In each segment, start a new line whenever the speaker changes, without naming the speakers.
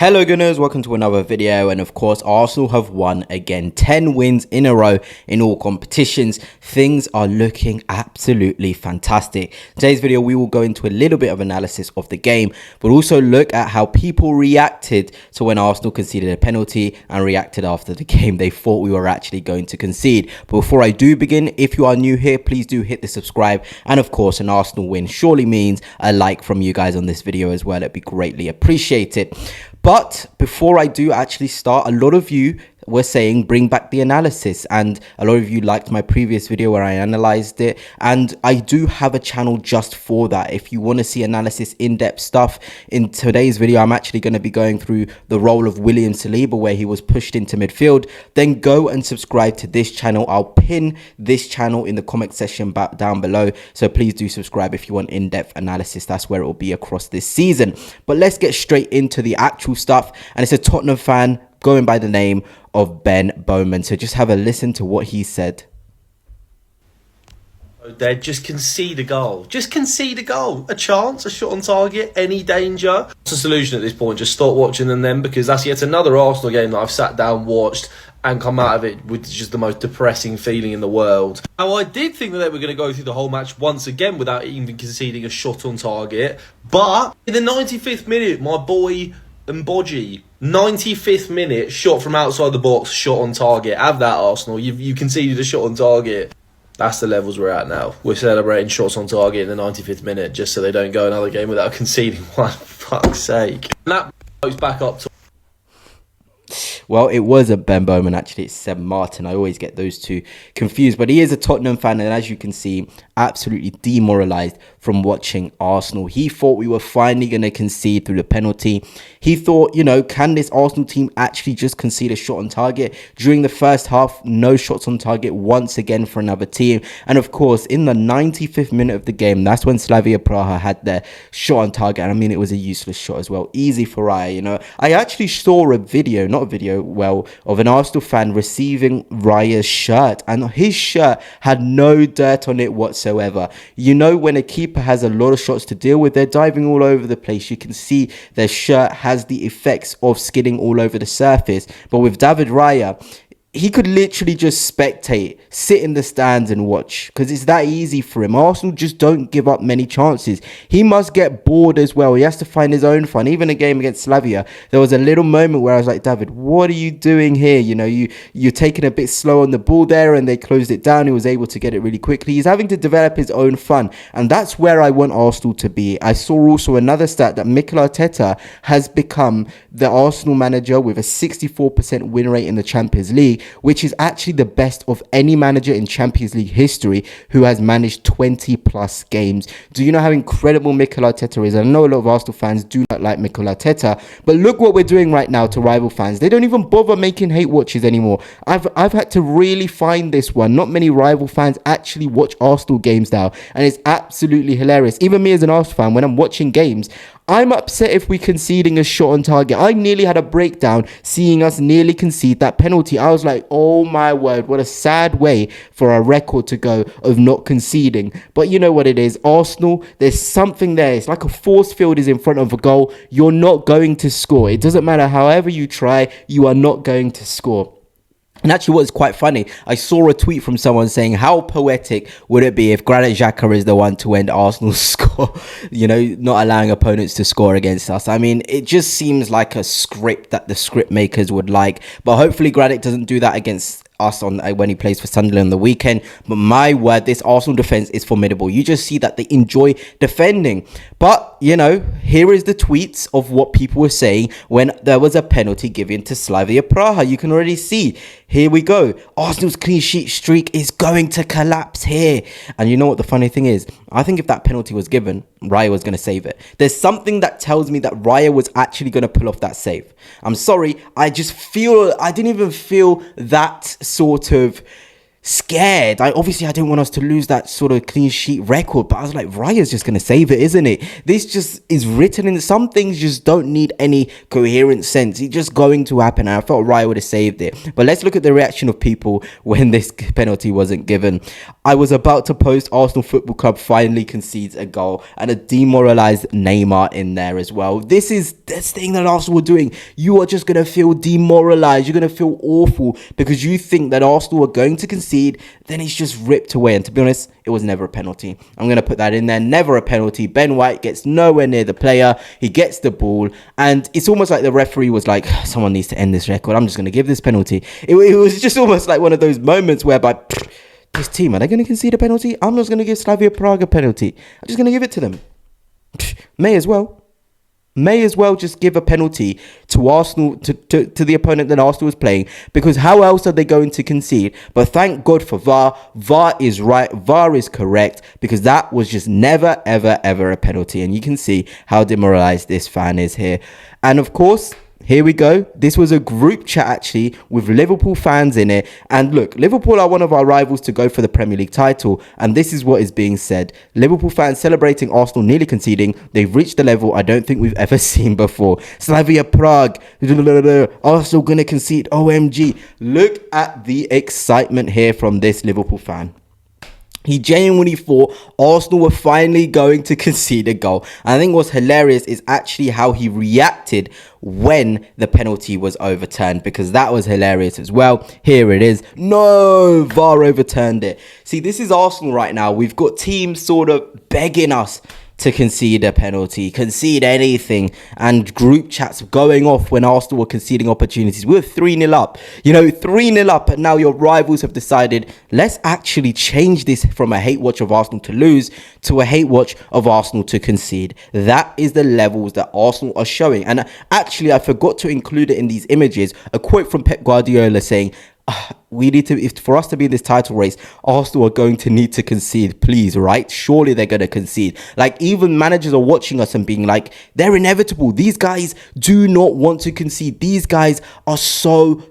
Hello Gunners, welcome to another video, and of course Arsenal have won again. 10 wins in a row in all competitions. Things are looking absolutely fantastic. Today's video we will go into a little bit of analysis of the game, but also look at how people reacted to when Arsenal conceded a penalty and reacted after the game they thought we were actually going to concede. But before I do begin, if you are new here, please do hit the subscribe, and of course an Arsenal win surely means a like from you guys on this video as well. It'd be greatly appreciated. But before I do actually start, a lot of you were saying bring back the analysis, and a lot of you liked my previous video where I analyzed it, and I do have a channel just for that. If you want to see analysis, in-depth stuff, in today's video I'm actually going to be going through the role of William Saliba where he was pushed into midfield. Then go and subscribe to this channel. I'll pin this channel in the comment section down below, so please do subscribe if you want in-depth analysis. That's where it will be across this season. But let's get straight into the actual stuff, and it's a Tottenham fan going by the name of Ben Bowman. So just have a listen to what he said.
There, just concede a goal. Just concede a goal. A chance, a shot on target, any danger. It's a solution at this point. Just stop watching them then, because that's yet another Arsenal game that I've sat down, watched, and come out of it with just the most depressing feeling in the world. Now, I did think that they were going to go through the whole match once again without even conceding a shot on target. But in the 95th minute, my boy Mboji, 95th minute, shot from outside the box, shot on target. Have that, Arsenal. You conceded a shot on target. That's the levels we're at now. We're celebrating shots on target in the 95th minute just so they don't go another game without conceding one. For fuck's sake. And that goes back up to...
Well, it was a Ben Bowman, actually. It's Seb Martin. I always get those two confused. But he is a Tottenham fan, and as you can see, absolutely demoralised from watching Arsenal. He thought we were finally going to concede through the penalty. He thought, you know, can this Arsenal team actually just concede a shot on target? During the first half, no shots on target once again for another team. And of course, in the 95th minute of the game, that's when Slavia Prague had their shot on target. And I mean, it was a useless shot as well. Easy for Raya, you know. I actually saw a video, not a video, well, of an Arsenal fan receiving Raya's shirt, and his shirt had no dirt on it whatsoever. You know, when a keeper has a lot of shots to deal with, they're diving all over the place. You can see their shirt has the effects of skidding all over the surface. But with David Raya, he could literally just spectate, sit in the stands and watch, because it's that easy for him. Arsenal just don't give up many chances. He must get bored as well. He has to find his own fun. Even a game against Slavia, there was a little moment where I was like, David, what are you doing here? You know, you're taking a bit slow on the ball there, and they closed it down. He was able to get it really quickly. He's having to develop his own fun, and that's where I want Arsenal to be. I saw also another stat that Mikel Arteta has become the Arsenal manager with a 64% win rate in the Champions League, which is actually the best of any manager in Champions League history who has managed 20 plus games. Do you know how incredible Mikel Arteta is? I know a lot of Arsenal fans do not like Mikel Arteta, but look what we're doing right now to rival fans. They don't even bother making hate watches anymore. I've had to really find this one. Not many rival fans actually watch Arsenal games now, and it's absolutely hilarious. Even me as an Arsenal fan, when I'm watching games, I'm upset if we're conceding a shot on target. I nearly had a breakdown seeing us nearly concede that penalty. I was like, oh my word, what a sad way for our record to go of not conceding. But you know what it is, Arsenal, there's something there. It's like a force field is in front of a goal. You're not going to score. It doesn't matter however you try, you are not going to score. And actually, what is quite funny, I saw a tweet from someone saying, how poetic would it be if Granit Xhaka is the one to end Arsenal's score, you know, not allowing opponents to score against us. I mean, it just seems like a script that the script makers would like, but hopefully Granit doesn't do that against us on when he plays for Sunderland on the weekend. But my word, this Arsenal defense is formidable. You just see that they enjoy defending. But you know, here is the tweets of what people were saying when there was a penalty given to Slavia Prague. You can already see, here we go, Arsenal's clean sheet streak is going to collapse here. And you know what the funny thing is, I think if that penalty was given, Raya was going to save it. There's something that tells me that Raya was actually going to pull off that save. I'm sorry, I didn't even feel that sort of scared. I didn't want us to lose that sort of clean sheet record, but I was like, Raya's just going to save it, isn't it? This just is written in, some things just don't need any coherent sense. It's just going to happen, and I felt Raya would have saved it. But let's look at the reaction of people when this penalty wasn't given. I was about to post Arsenal Football Club finally concedes a goal and a demoralised Neymar in there as well. This is this thing that Arsenal were doing. You are just going to feel demoralised. You're going to feel awful because you think that Arsenal are going to concede. Then it's just ripped away. And to be honest, it was never a penalty. I'm going to put that in there. Never a penalty. Ben White gets nowhere near the player. He gets the ball. And it's almost like the referee was like, someone needs to end this record. I'm just going to give this penalty. It was just almost like one of those moments whereby... This team, are they going to concede a penalty? I'm just going to give Slavia Prague a penalty. I'm just going to give it to them. May as well. May as well just give a penalty to Arsenal, to the opponent that Arsenal was playing. Because how else are they going to concede? But thank God for VAR. VAR is right. VAR is correct. Because that was just never, ever, ever a penalty. And you can see how demoralised this fan is here. And of course... Here we go. This was a group chat actually with Liverpool fans in it. And look, Liverpool are one of our rivals to go for the Premier League title. And this is what is being said. Liverpool fans celebrating Arsenal nearly conceding. They've reached a level I don't think we've ever seen before. Slavia Prague. Arsenal going to concede. OMG. Look at the excitement here from this Liverpool fan. He genuinely thought Arsenal were finally going to concede a goal. And I think what's hilarious is actually how he reacted when the penalty was overturned, because that was hilarious as well. Here it is. No, VAR overturned it. See, this is Arsenal right now. We've got teams sort of begging us to concede a penalty, concede anything, and group chats going off when Arsenal were conceding opportunities. We were 3-0 up, 3-0 up, and now your rivals have decided, let's actually change this from a hate watch of Arsenal to lose to a hate watch of Arsenal to concede. That is the levels that Arsenal are showing. And actually, I forgot to include it in these images, a quote from Pep Guardiola saying, we need to, for us to be in this title race, Arsenal are going to need to concede, please, right? Surely they're going to concede. Like, even managers are watching us and being like, they're inevitable. These guys do not want to concede. These guys are so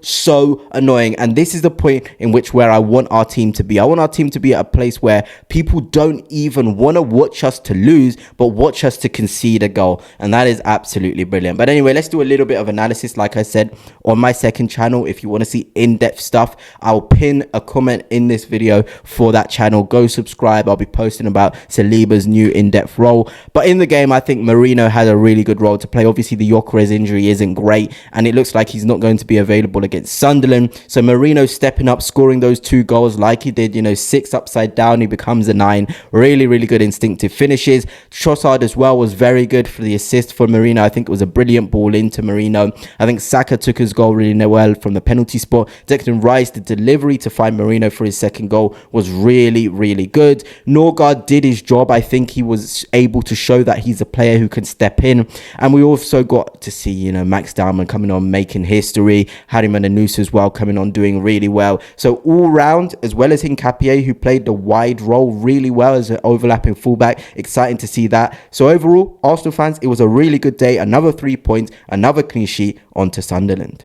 annoying. And this is the point in which where I want our team to be. I want our team to be at a place where people don't even want to watch us to lose, but watch us to concede a goal. And that is absolutely brilliant. But anyway, let's do a little bit of analysis, like I said, on my second channel. If you want to see in-depth stuff, I'll pin a comment in this video for that channel. Go subscribe. I'll be posting about Saliba's new in-depth role. But in the game, I think Merino had a really good role to play. Obviously, the Gyökeres injury isn't great, and it looks like he's not going to be available against Sunderland. So Merino stepping up, scoring those 2 goals like he did, 6 upside down, he becomes a 9. Really good instinctive finishes. Trossard as well was very good for the assist for Merino. I think it was a brilliant ball into Merino. I think Saka took his goal really well from the penalty spot. Declan Rice, the delivery to find Merino for his second goal was really good. Norgard did his job. I think he was able to show that he's a player who can step in. And we also got to see, Max Dalman coming on, making history. Harry Mananus as well coming on, doing really well. So all round, as well as Hincapié, who played the wide role really well as an overlapping fullback. Exciting to see that. So overall, Arsenal fans, it was a really good day. Another 3 points, another clean sheet, on to Sunderland.